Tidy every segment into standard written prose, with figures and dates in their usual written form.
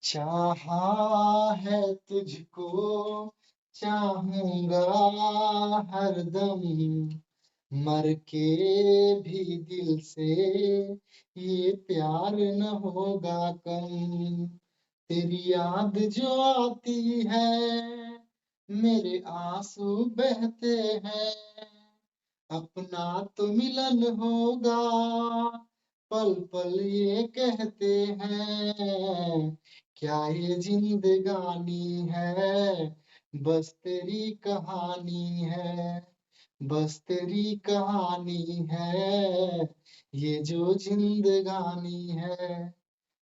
चाहा है तुझको, चाहूंगा हरदम, मर के भी दिल से ये प्यार न होगा कम। तेरी याद जो आती है, मेरे आंसू बहते हैं, अपना तो मिलन होगा, पल पल ये कहते हैं, क्या ये जिंदगानी है, बस तेरी कहानी है, बस तेरी कहानी है, ये जो जिंदगानी है।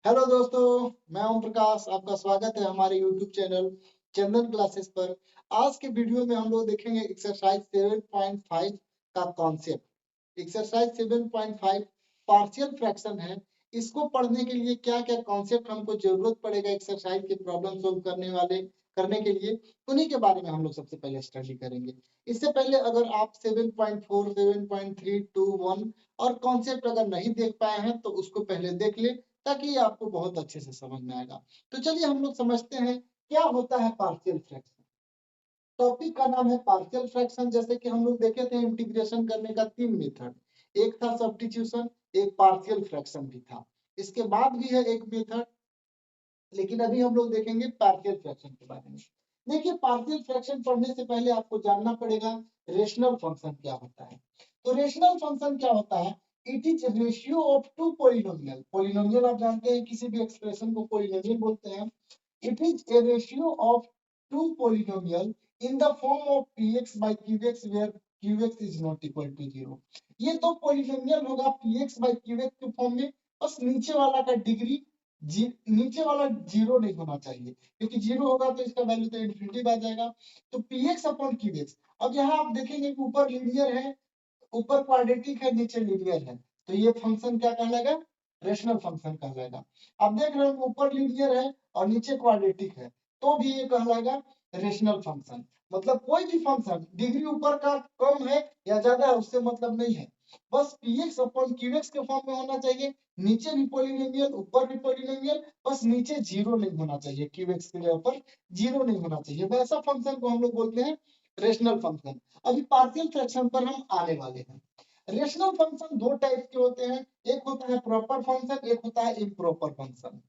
हेलो दोस्तों, मैं ओम प्रकाश, आपका स्वागत है हमारे यूट्यूब चैनल चंदन क्लासेस पर। आज के वीडियो में हम लोग देखेंगे एक्सरसाइज 7.5 का कॉन्सेप्ट। एक्सरसाइज 7.5 पार्शियल फ्रैक्शन है। इसको पढ़ने के लिए क्या क्या कॉन्सेप्ट हमको जरूरत पड़ेगा एक्सरसाइज के प्रॉब्लम सोल्व करने के लिए, उन्हीं के बारे में हम लोग सबसे पहले स्टडी करेंगे। इससे पहले अगर आप 7.4, 7.3, 2, 1 और कॉन्सेप्ट अगर नहीं देख पाए हैं तो उसको पहले देख ले, ताकि ये आपको बहुत अच्छे से समझ में आएगा। तो चलिए हम लोग समझते हैं क्या होता है पार्शियल फ्रैक्शन। टॉपिक का नाम है पार्शियल फ्रैक्शन। जैसे कि हम लोग देखे थे इंटीग्रेशन करने का 3 मेथड, एक था सब्स्टिट्यूशन, एक पार्शियल फ्रैक्शन भी था। इसके बाद भी है एक मेथड, लेकिन अभी हम लोग देखेंगे पार्शियल फ्रैक्शन के बारे में। देखिए, पार्शियल फ्रैक्शन पढ़ने से पहले आपको जानना पड़ेगा रेशनल फंक्शन क्या होता है। तो रेशनल फंक्शन क्या होता है? It is ratio of two polynomial. Polynomial आप जानते हैं, किसी भी एक्सप्रेशन को पोलिनोमियल बोलते हैं। It is a ratio of two polynomial in the form of px by qx where qx is not equal to 0। ये तो पोलिनोमियल होगा px by qx के फॉर्म में, बस नीचे वाला का डिग्री नीचे वाला जीरो नहीं होना चाहिए, क्योंकि जीरो होगा तो इसका वैल्यू तो इन्फिनिटी आ जाएगा। तो px अपॉन qx, अब यहाँ आप देखेंगे कि ऊपर लीनियर है, ऊपर क्वाड्रेटिक है, नीचे लीनियर है, तो ये फंक्शन क्या कहलाएगा? रेशनल फंक्शन कहलाएगा। अब देख रहे हैं ऊपर लीनियर है और नीचे क्वाड्रेटिक है, तो भी ये कहलाएगा रेशनल फंक्शन। मतलब कोई भी फंक्शन डिग्री ऊपर का कम है या ज्यादा है उससे मतलब नहीं है, बस px अपॉन qx के फॉर्म में होना चाहिए। नीचे भी पोलिनोमियल, ऊपर भी पोलिनोमियल, बस नीचे जीरो नहीं होना चाहिए, qx के जगह पर जीरो नहीं होना चाहिए। वैसा फंक्शन को हम लोग बोलते हैं रेशनल फंक्शन। अभी पार्शियल फ्रैक्शन पर हम आने वाले हैं। रेशनल फंक्शन दो टाइप के होते हैं, एक होता है प्रॉपर फंक्शन, एक होता है इम्प्रॉपर फंक्शन।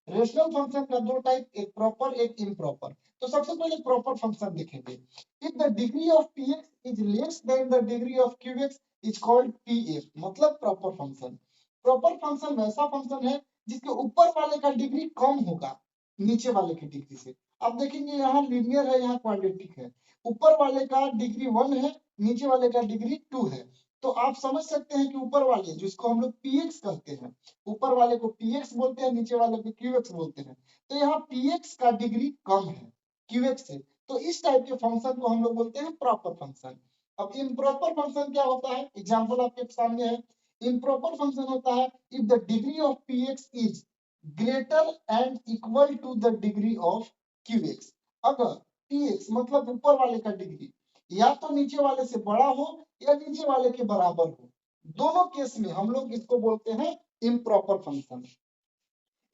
रेशनल फंक्शन का दो टाइप, एक प्रॉपर एक इम्प्रॉपर। तो सबसे पहले प्रॉपर फंक्शन देखेंगे। If the degree of px is less than the degree of qx is called pf, मतलब प्रॉपर फंक्शन। प्रॉपर फंक्शन वैसा फंक्शन है जिसके ऊपर वाले का डिग्री कम होगा नीचे वाले की डिग्री से। अब देखेंगे यहाँ लीनियर है, यहाँ क्वाड्रेटिक है, ऊपर वाले का डिग्री 1 है, नीचे वाले का डिग्री 2 है। तो आप समझ सकते हैं कि ऊपर वाले जिसको हम लोग px कहते हैं, ऊपर वाले को px बोलते हैं, नीचे वाले को qx बोलते हैं। तो यहाँ px का डिग्री कम है qx से, तो इस टाइप के फंक्शन को हम लोग बोलते हैं प्रॉपर फंक्शन। अब इम्प्रॉपर फंक्शन क्या होता है? एग्जांपल आपके सामने है। इम्प्रॉपर फंक्शन होता है if the degree of px is greater and equal to the degree of qx। अगर px मतलब ऊपर वाले का डिग्री या तो नीचे वाले से बड़ा हो या नीचे वाले के बराबर हो, दोनों केस में हम लोग इसको बोलते हैं इम्प्रॉपर फंक्शन।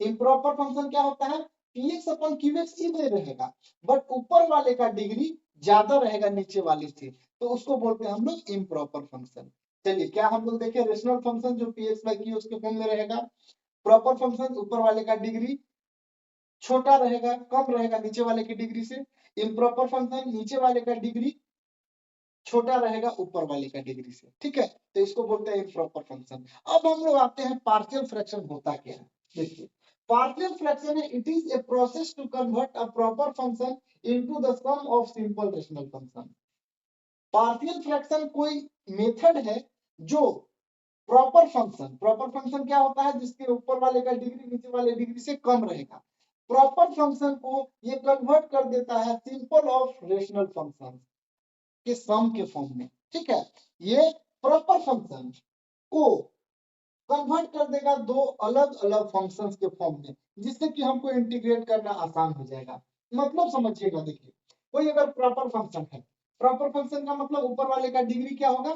इम्प्रॉपर फंक्शन क्या होता है? px अपन qx इधर रहेगा, बट ऊपर वाले का डिग्री ज्यादा रहेगा नीचे वाले से, तो उसको बोलते हैं हम लोग इम्प्रॉपर फंक्शन। चलिए, क्या हम लोग देखें रेशनल फंक्शन जो px by qx के फॉर्म में रहेगा। प्रॉपर फंक्शन ऊपर वाले का डिग्री छोटा रहेगा, कम रहेगा नीचे वाले की डिग्री से। इम्प्रॉपर फंक्शन नीचे वाले का डिग्री छोटा रहेगा ऊपर वाले का डिग्री से, ठीक है? तो इसको बोलते हैं इम्प्रॉपर फंक्शन। अब हम लोग आते हैं पार्शियल फ्रैक्शन होता क्या है। देखिए, पार्शियल फ्रैक्शन है it is a process to convert a proper function into the sum of simple rational function. Partial fraction कोई मेथड है जो प्रॉपर फंक्शन क्या होता है? जिसके ऊपर वाले का डिग्री नीचे वाले डिग्री से कम रहेगा। प्रॉपर फंक्शन को ये कन्वर्ट कर देता है सिंपल ऑफ रेशनल फंक्शन के सम के फॉर्म में, ठीक है? ये प्रॉपर फंक्शन को कन्वर्ट कर देगा दो अलग अलग फंक्शंस के फॉर्म में, जिससे कि हमको इंटीग्रेट करना आसान हो जाएगा। मतलब समझिएगा, देखिए, कोई अगर प्रॉपर फंक्शन है, प्रॉपर फंक्शन का मतलब ऊपर वाले का डिग्री क्या होगा?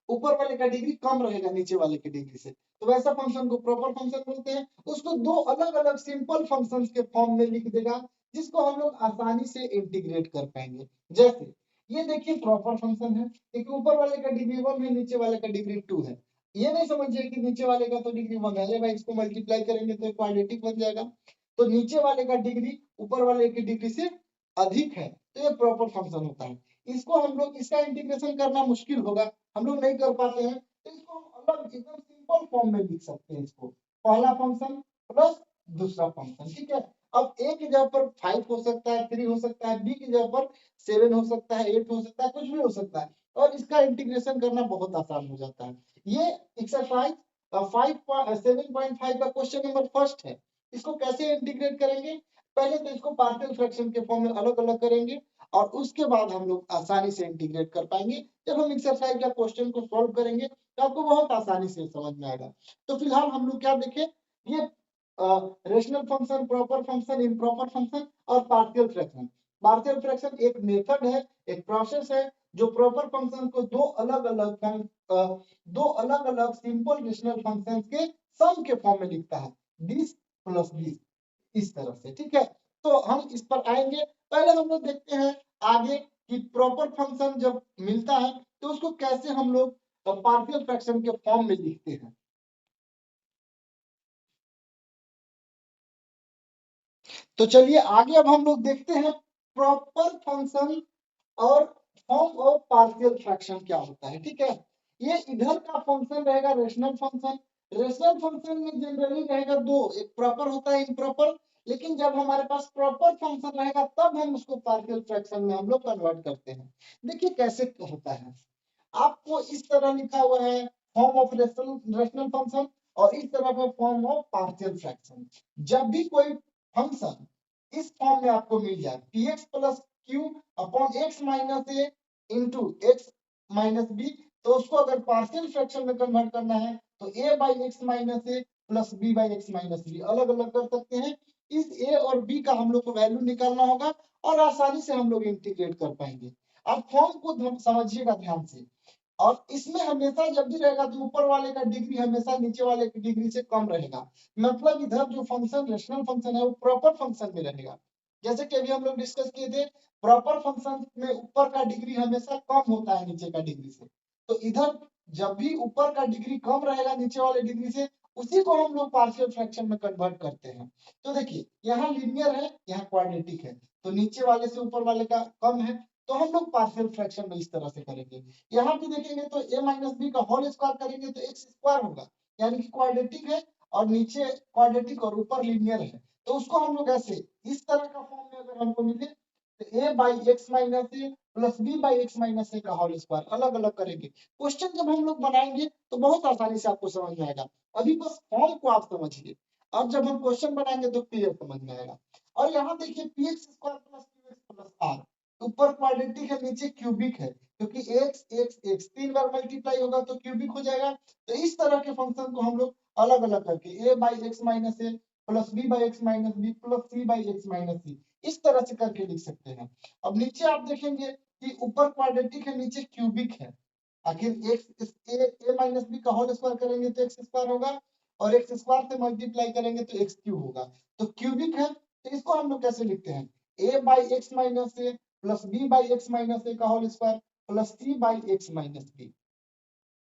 ऊपर वाले का डिग्री कम रहेगा नीचे वाले की डिग्री से, तो वैसा फंक्शन को प्रॉपर फंक्शन बोलते हैं। उसको दो अलग अलग सिंपल फंक्शंस के फॉर्म में लिख देगा, जिसको हम लोग आसानी से इंटीग्रेट कर पाएंगे। जैसे ये देखिए प्रॉपर फंक्शन है, एक ऊपर वाले का डिग्री 1 है, नीचे वाले का डिग्री 2 है। ये नहीं समझिए कि नीचे वाले का तो डिग्री 1 है, अरे भाई इसको मल्टीप्लाई करेंगे तो क्वाड्रेटिक बन जाएगा। तो नीचे वाले का डिग्री ऊपर वाले की डिग्री से अधिक है, तो ये प्रॉपर फंक्शन होता है। इसको हम लोग इसका इंटीग्रेशन करना मुश्किल होगा, हम लोग नहीं कर पाते हैं, तो इसको हम अलग एकदम सिंपल फॉर्म में लिख सकते हैं। इसको पहला फंक्शन प्लस दूसरा फंक्शन, ठीक है। अब ए की जगह पर 5 हो सकता है, 3 हो सकता है, बी की जगह पर 7 हो सकता है, 8 हो सकता है, कुछ भी हो सकता है, और इसका इंटीग्रेशन करना बहुत आसान हो जाता है। ये एक्सरसाइज 7.5 का क्वेश्चन नंबर फर्स्ट है। इसको कैसे इंटीग्रेट करेंगे, पहले तो इसको पार्शियल फ्रैक्शन के फॉर्म में अलग अलग करेंगे, और उसके बाद हम लोग आसानी से इंटीग्रेट कर पाएंगे। जब हम एक्सरसाइज या क्वेश्चन को सॉल्व करेंगे तो आपको बहुत आसानी से समझ में आएगा। तो फिलहाल हम लोग क्या देखें, ये rational function, proper function, improper function और पार्शियल फ्रैक्शन। पार्शियल फ्रैक्शन एक मेथड है, एक प्रोसेस है, जो प्रॉपर फंक्शन को दो अलग अलग सिंपल रेशनल फंक्शंस के सम के फॉर्म में लिखता है, दिस प्लस दिस, इस तरह से, ठीक है। तो हम इस पर आएंगे, पहले हम लोग देखते हैं आगे कि प्रॉपर फंक्शन जब मिलता है तो उसको कैसे हम लोग पार्शियल फ्रैक्शन के फॉर्म में लिखते हैं। तो चलिए आगे अब हम लोग देखते हैं प्रॉपर फंक्शन और फॉर्म ऑफ पार्शियल फ्रैक्शन क्या होता है, ठीक है। ये इधर का फंक्शन रहेगा रेशनल फंक्शन। रेशनल फंक्शन में जनरली रहेगा दो, एक प्रॉपर होता है, इम्प्रॉपर। लेकिन जब हमारे पास प्रॉपर फंक्शन रहेगा तब हम उसको पार्शियल फ्रैक्शन में हम लोग कन्वर्ट करते हैं। देखिए कैसे होता है, आपको इस तरह लिखा हुआ है फॉर्म ऑफ रेशनल फंक्शन, और इस तरह का फॉर्म ऑफ पार्शियल फ्रैक्शन। जब भी कोई फंक्शन इस फॉर्म में आपको मिल जाए, px plus Q upon X minus A into X minus B, तो उसको अगर पार्शियल फ्रैक्शन में कन्वर्ट करना है तो a by x minus A plus B by x minus b अलग अलग कर सकते हैं। इस a और b का हम लोग को वैल्यू निकालना होगा और आसानी से हम लोग इंटीग्रेट कर पाएंगे। अब फॉर्म को समझिएगा ध्यान से, और इसमें हमेशा जब भी रहेगा तो ऊपर वाले का डिग्री हमेशा नीचे वाले की डिग्री से कम रहेगा। मतलब इधर जो फंक्शन रेशनल फंक्शन है वो प्रॉपर फंक्शन में रहेगा। जैसे कि अभी हम लोग डिस्कस किए थे, प्रॉपर फंक्शन में ऊपर का डिग्री हमेशा कम होता है नीचे का डिग्री से। तो इधर जब भी ऊपर का डिग्री कम रहेगा नीचे वाले डिग्री से, उसी को हम लोग पार्शियल फ्रैक्शन में कन्वर्ट करते हैं। तो देखिए यहाँ लीनियर है, यहाँ क्वाड्रेटिक है, तो नीचे वाले से ऊपर वाले का कम है, तो हम लोग पार्शियल फ्रैक्शन में इस तरह से करेंगे। यहाँ भी देखेंगे तो a माइनस बी का होल स्क्वायर करेंगे तो एक्स स्क्वायर होगा, यानी कि क्वाड्रेटिक है, और नीचे क्वाड्रेटिक और ऊपर लीनियर है। तो उसको हम लोग ऐसे इस तरह का फॉर्म में अगर हमको मिले तो a by x minus A plus B by x minus A का होल स्क्वायर अलग अलग करेंगे। क्वेश्चन जब हम लोग बनाएंगे तो बहुत आसानी से आपको समझ में आएगा, अभी बस फॉर्म को आप समझिए, और जब हम क्वेश्चन बनाएंगे तो क्लियर समझ में आएगा। और यहाँ देखिए p x square plus q x plus r, ऊपर क्वाड्रेटिक है नीचे क्यूबिक है, क्योंकि एक्स एक्स एक्स 3 बार मल्टीप्लाई होगा तो क्यूबिक हो जाएगा। तो इस तरह के फंक्शन को हम लोग अलग अलग करके a by x minus A plus B by x minus B plus C by x minus C इस तरह से करके लिख सकते हैं। अब नीचे आप देखेंगे कि ऊपर क्वाड्रेटिक है नीचे क्यूबिक है, आखिर एक्स ए माइनस बी का होल स्क्वायर करेंगे तो एक्स स्क्वायर होगा, और एक्स स्क्वायर से मल्टीप्लाई करेंगे तो एक्स क्यूब होगा। तो क्यूबिक है, तो इसको हम लोग कैसे लिखते हैं, a by x minus A plus B by x minus A का whole square plus C by x minus B,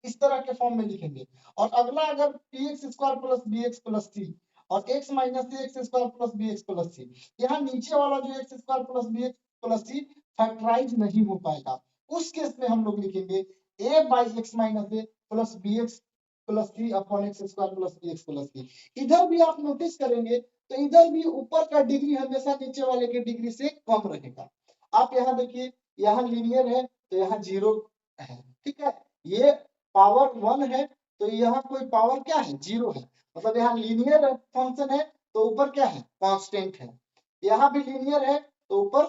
इस तरह के फॉर्म में लिखेंगे। और अगला अगर P x square plus B X plus C और X minus X square plus B X plus C, यहाँ नीचे वाला जो X square plus B X plus C factorise नहीं हो पाएगा, उस केस में हम लोग लिखेंगे a by x minus A plus B X plus C upon X square plus B X plus C. इधर भी आप नोटिस करेंगे तो इधर भी ऊपर का डिग्री हमेशा नीचे वाले के डिग्री से कम रहेगा। आप यहाँ देखिए, यहाँ लीनियर है तो यहाँ जीरो है, ठीक है। ये पावर 1 है तो यहाँ कोई पावर क्या है, जीरो है, मतलब यहाँ लीनियर फंक्शन है तो ऊपर क्या है, कांस्टेंट है। यहाँ भी लीनियर है तो ऊपर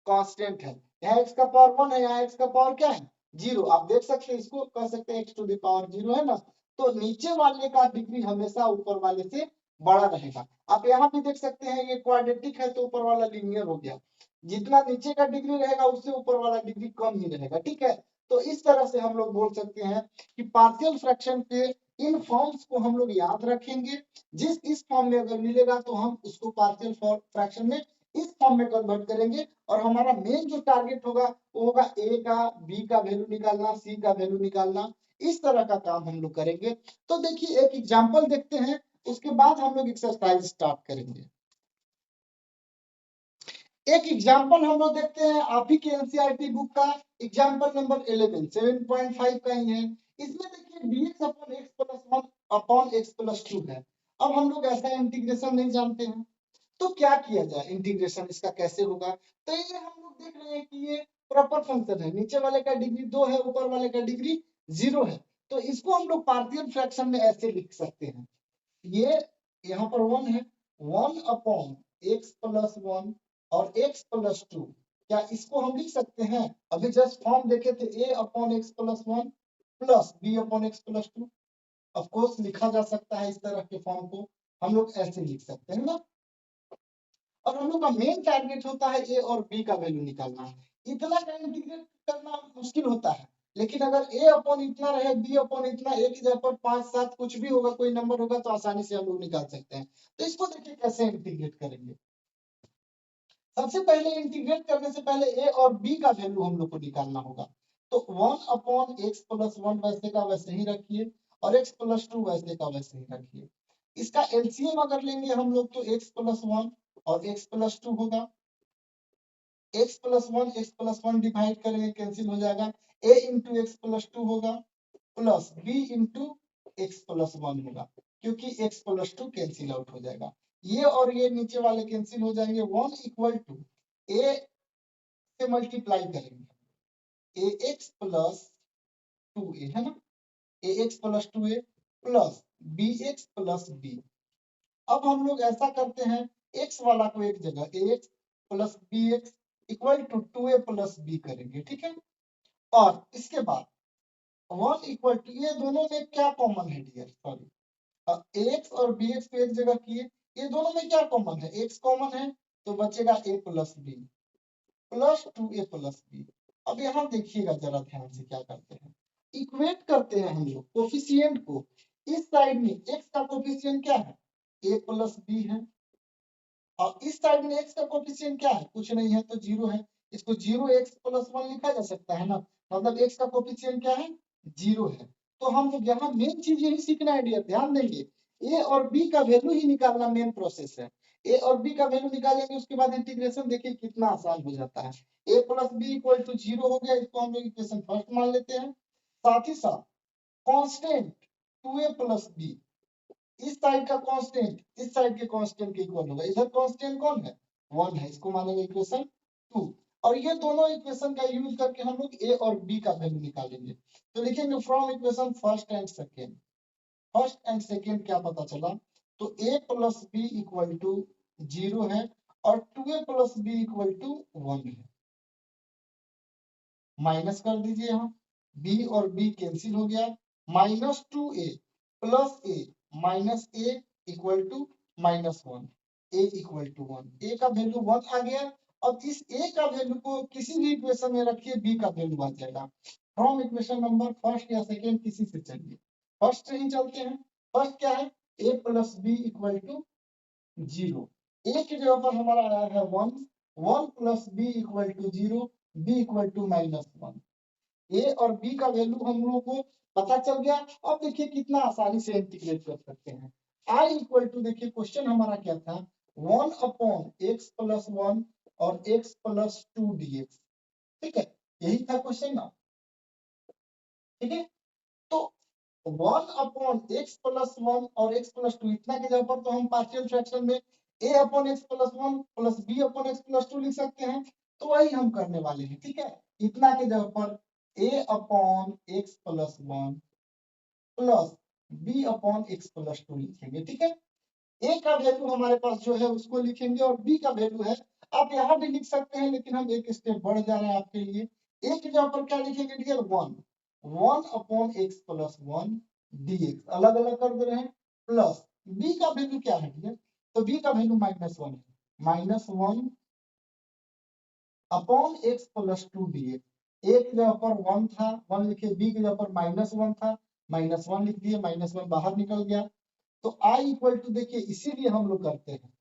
कांस्टेंट है। यहाँ x का पावर 1 है, यहाँ x का पावर क्या है, जीरो। आप देख सकते हैं, इसको कह सकते हैं x to the power zero है ना। तो नीचे वाले का डिग्री हमेशा ऊपर वाले से बड़ा रहेगा। आप यहाँ भी देख सकते हैं ये क्वाड्रेटिक है तो ऊपर वाला लीनियर हो गया, जितना नीचे का डिग्री रहेगा उससे ऊपर वाला डिग्री कम ही रहेगा, ठीक है। तो इस तरह से हम लोग बोल सकते हैं कि पार्शियल फ्रैक्शन के इन फॉर्म्स को हम लोग याद रखेंगे। इस फॉर्म में अगर मिलेगा तो हम उसको पार्शियल फ्रैक्शन में इस फॉर्म में कन्वर्ट करेंगे और हमारा मेन जो टारगेट होगा वो होगा ए का बी का वैल्यू निकालना, सी का वैल्यू निकालना। इस तरह का काम हम लोग करेंगे। तो देखिए एक एग्जाम्पल देखते हैं, उसके बाद हम लोग एक्सरसाइज स्टार्ट करेंगे। एक एग्जाम्पल हम लोग देखते हैं आप ही के एनसीईआरटी बुक का एग्जाम्पल नंबर 11 7.5 का ही है। इसमें देखिए dx upon x plus 1 upon x plus 2 है। अब हम लोग ऐसा इंटीग्रेशन नहीं जानते हैं, तो क्या किया जाए, इंटीग्रेशन इसका कैसे होगा। तो ये हम लोग देख रहे हैं कि ये प्रॉपर फंक्शन है, नीचे वाले का डिग्री 2 है, ऊपर वाले का डिग्री 0 है। तो इसको हम लोग पार्शियल फ्रैक्शन में ऐसे लिख सकते हैं, ये यहाँ पर 1 है, 1 अपॉन x प्लस 1 और x प्लस 2। क्या इसको हम लिख सकते हैं? अभी जस्ट फॉर्म देखे थे, a upon x plus 1 plus b upon x plus 2। Of course लिखा जा सकता है इस तरह के फॉर्म को, हम लोग ऐसे लिख सकते हैं ना। और हम लोग का मेन टारगेट होता है ए और बी का वैल्यू निकालना। इतना का इंटीग्रेट करना मुश्किल होता है, लेकिन अगर ए अपॉन इतना रहे, बी अपॉन इतना, ए की जगह पर 5 7 कुछ भी होगा, कोई नंबर होगा, तो आसानी से हम लोग निकाल सकते हैं। तो इसको देखिए कैसे इंटीग्रेट करेंगे। सबसे पहले इंटीग्रेट करने से पहले ए और बी का वैल्यू हम लोग को निकालना होगा। तो 1 अपॉन एक्स प्लस 1 वैसे का वैसे ही रखिए और x प्लस 2 वैसे का वैसे ही रखिए। इसका एलसीएम अगर लेंगे हम लोग तो x प्लस 1 और x प्लस 2 होगा। x प्लस 1 डिवाइड करेंगे, कैंसिल हो जाएगा। a इंटू एक्स प्लस 2 होगा plus b into x plus 1 होगा, क्योंकि x प्लस 2 कैंसिल आउट हो जाएगा। ये और ये नीचे वाले कैंसिल हो जाएंगे। 1 इक्वल टू a से मल्टीप्लाई करेंगे ax प्लस 2a, है ना, ax plus 2a plus bx plus b। अब हम लोग ऐसा करते हैं, x वाला को एक जगह ax plus bx equal to 2a plus b करेंगे, ठीक है। और इसके बाद 1 इक्वल टू, ये दोनों में क्या कॉमन है डियर, सॉरी, ax और bx को एक जगह किए, ये दोनों में क्या कॉमन है, x कॉमन है, तो बचेगा a plus b plus 2a plus b। अब यहाँ देखिएगा जरा ध्यान से क्या करते हैं, इक्वेट करते हैं हम लोग कोफिशिएंट को। इस साइड में x का कोफिशिएंट क्या है, a प्लस b है, और इस साइड में x का कोफिशिएंट क्या है, कुछ नहीं है, तो 0 है। इसको 0x प्लस 1 लिखा जा सकता है ना, मतलब x का कोफिशिएंट क्या है, 0 है। तो हम लोग यहाँ मेन चीज यही सीखना है डियर, ध्यान देंगे, a और b का वैल्यू ही निकालना मेन प्रोसेस है। a और b का वैल्यू निकालेंगे, उसके बाद इंटीग्रेशन देखिए कितना आसान हो जाता है। a plus B equal to 0 हो गया, इसको हम लोग इक्वेशन फर्स्ट मान लेते हैं। साथ ही साथ कांस्टेंट 2a प्लस b, इस साइड का कांस्टेंट इस साइड के कांस्टेंट के इक्वल होगा। इधर कांस्टेंट कौन है, 1 है, इसको मानेंगे इक्वेशन 2। और ये दोनों इक्वेशन का यूज करके हम लोग a और b का वैल्यू निकालेंगे। तो लिखेंगे from equation first and second. First and second क्या पता चला, तो a plus B equal to 0 है और 2a plus B equal to 1 है। माइनस कर दीजिए, यहाँ b और b कैंसिल हो गया, minus 2a plus a minus a equal to minus 1, a equal to 1, a का वैल्यू 1 आ गया। अब इस a का वैल्यू को किसी भी इक्वेशन में रखिए, b का वैल्यू आ जाएगा। फ्रॉम इक्वेशन नंबर फर्स्ट या सेकेंड किसी से चलिए, फर्स्ट से ही चलते हैं। फर्स्ट क्या है, a plus B equal to 0, a की जगह पर हमारा आया है 1, 1 plus B equal to 0, b equal to minus 1। A और बी का वैल्यू हम लोगों को पता चल गया। अब देखिए कितना आसानी से इंटीग्रेट कर सकते हैं। आई इक्वल टू, देखिए क्वेश्चन हमारा क्या था, 1 अपॉन एक्स प्लस 1 और एक्स प्लस 2 dx, ठीक है, यही था क्वेश्चन ना, ठीक है। तो 1 अपॉन एक्स प्लस 1 और एक्स प्लस 2, इतना की जगह पर तो हम पार्शियल फ्रैक्शन में a upon x plus 1 plus b upon x plus 2 लिख सकते हैं, तो वही हम करने वाले हैं, ठीक है। इतना की जगह पर a upon x plus 1 plus b upon x plus 2 लिखेंगे, ठीक है। a का वैल्यू हमारे पास जो है उसको लिखेंगे, और b का वैल्यू है, आप यहाँ भी लिख सकते हैं, लेकिन हम एक स्टेप बढ़ जा रहे हैं आपके लिए। a की जगह पर क्या लिखेंगे dear, 1 upon x plus 1 dx, अलग अलग कर दे रहे हैं, प्लस b का वैल्यू क्या है डियर, तो b का वैल्यू माइनस 1 है, minus 1 upon x plus 2 dx। ए की जगह पर 1 था, 1 लिखे, बी की जगह पर -1 था, -1 लिख दिए, -1 बाहर निकल गया। तो आई इक्वल टू, देखिए इसीलिए हम लोग करते हैं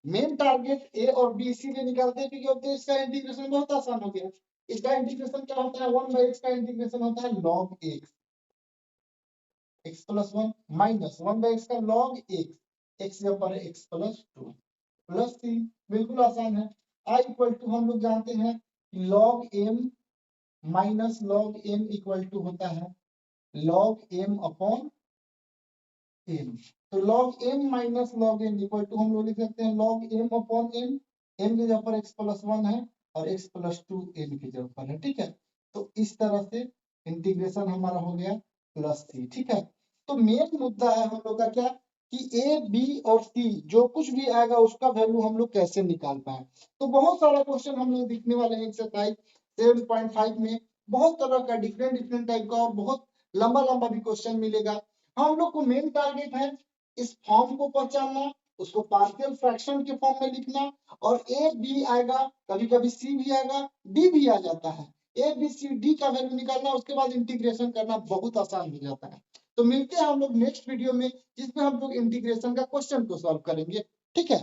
मेन टारगेट ए और बी इसीलिए निकालते हैं क्योंकि अब तो इसका इंटीग्रेशन बहुत आसान हो गया। इसका इंटीग्रेशन क्या होता है, 1/x का इंटीग्रेशन होता है log x, x + 1 minus 1/x का log x, x जब पर x + 2 प्लस 3, बिल्कुल आसान है। आई इक्वल टू हम लोग जानते हैं log m minus log m equal to होता है log m अपॉन m। तो log m minus log m equal to हम लोग लिख सकते हैं log m upon m, m की जगह पर x + 1 है और x + 2 m की जगह पर है, ठीक है। तो इस तरह से इंटीग्रेशन हमारा हो गया +3, ठीक है। तो मेन मुद्दा है हम लोग का क्या कि ए बी और सी जो कुछ भी आएगा उसका वैल्यू हम लोग कैसे निकाल पाए। तो बहुत सारा क्वेश्चन हम लोग दिखने वाले हैं एक्सरसाइज 7.5 में, बहुत तरह का डिफरेंट टाइप का और बहुत लंबा लंबा भी क्वेश्चन मिलेगा। हम लोग को मेन टारगेट है इस फॉर्म को पहचानना, उसको पार्शियल फ्रैक्शन के फॉर्म में लिखना, और ए बी आएगा, कभी कभी सी भी आएगा, डी भी आ जाता है। ए बी सी डी का वैल्यू निकालना, उसके बाद इंटीग्रेशन करना बहुत आसान हो जाता है। तो मिलते हैं हम लोग नेक्स्ट वीडियो में जिसमें हम लोग इंटीग्रेशन का क्वेश्चन को सॉल्व करेंगे, ठीक है।